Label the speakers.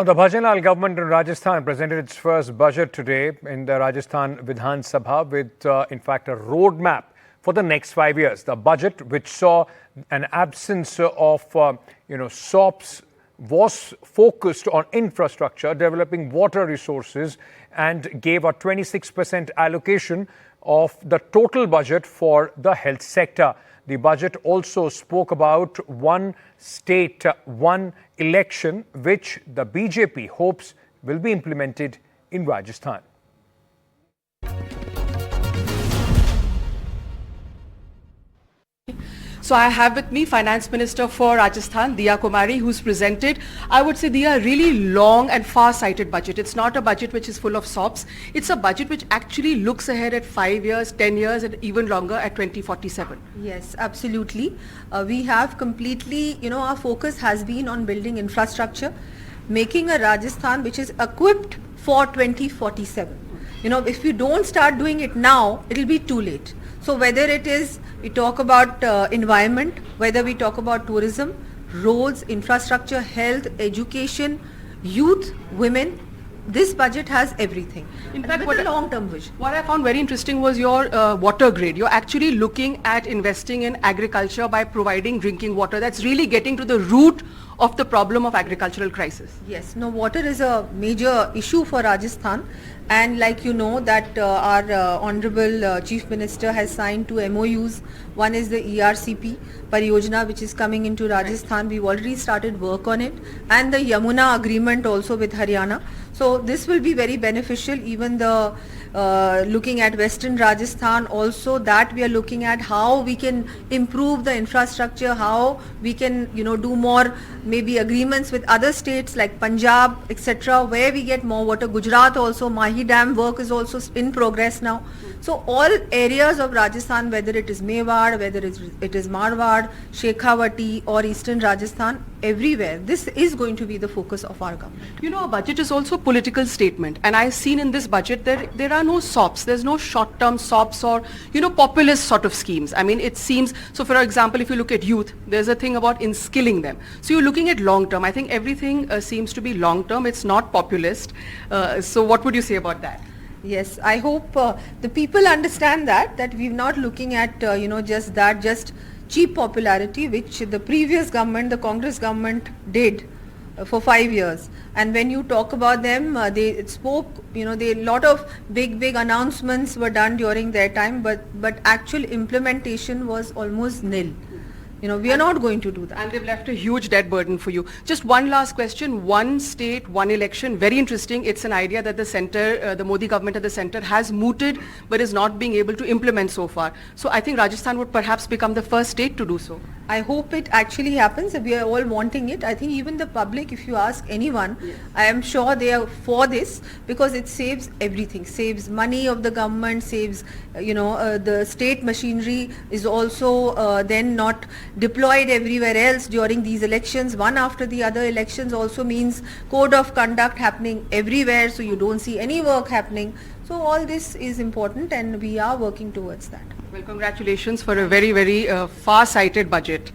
Speaker 1: The Bhajanlal government in Rajasthan presented its first budget today in the Rajasthan Vidhan Sabha with, in fact, a roadmap for the next 5 years. The budget, which saw an absence of, SOPs, was focused on infrastructure, developing water resources, and gave a 26% allocation of the total budget for the health sector. The budget also spoke about one state, one election, which the BJP hopes will be implemented in Rajasthan.
Speaker 2: So I have with me Finance Minister for Rajasthan, Diya Kumari, who's presented, I would say, Diya, really long and far-sighted budget. It's not a budget which is full of sops. It's a budget which actually looks ahead at 5 years, 10 years, and even longer at 2047.
Speaker 3: Yes, absolutely. We have completely, our focus has been on building infrastructure, making a Rajasthan which is equipped for 2047. If we don't start doing it now, it'll be too late. So whether it is, we talk about environment, whether we talk about tourism, roads, infrastructure, health, education, youth, women, this budget has everything.
Speaker 2: In fact,
Speaker 3: with a long-term vision.
Speaker 2: What I found very interesting was your water grid. You're actually looking at investing in agriculture by providing drinking water. That's really getting to the root of the problem of agricultural crisis.
Speaker 3: Yes, water is a major issue for Rajasthan, and like you know that our Honorable Chief Minister has signed 2 MOUs. One is the ERCP Pariyojana, which is coming into Rajasthan. We've already started work on it, and the Yamuna agreement also with Haryana. So this will be very beneficial. Even the looking at Western Rajasthan also, that we are looking at how we can improve the infrastructure, how we can do more maybe agreements with other states like Punjab, etc., where we get more water. Gujarat also, Mahi Dam work is also in progress now. So all areas of Rajasthan, whether it is Mewar, whether it is Marwar, Shekhawati or Eastern Rajasthan, everywhere, this is going to be the focus of our government.
Speaker 2: A budget is also a political statement, and I've seen in this budget that there are no SOPs, there's no short-term SOPs or, populist sort of schemes. I mean, it seems, so for example, if you look at youth, there's a thing about inskilling them. So you're looking at long-term. I think everything seems to be long-term, it's not populist. So what would you say about that?
Speaker 3: Yes, I hope the people understand that we're not looking at, just cheap popularity, which the previous government, the Congress government did for 5 years. And when you talk about them, they spoke, a lot of big announcements were done during their time, but actual implementation was almost nil. We are not going to do that.
Speaker 2: And they've left a huge debt burden for you. Just one last question. One state, one election. Very interesting. It's an idea that the center, the Modi government at the center has mooted but is not being able to implement so far. So I think Rajasthan would perhaps become the first state to do so.
Speaker 3: I hope it actually happens. We are all wanting it. I think even the public, if you ask anyone, yes, I am sure they are for this because it saves everything. Saves money of the government, saves, the state machinery is also then not deployed everywhere else during these elections. One after the other elections also means code of conduct happening everywhere, so you don't see any work happening. So all this is important and we are working towards that.
Speaker 2: Well, congratulations for a very, very far-sighted budget.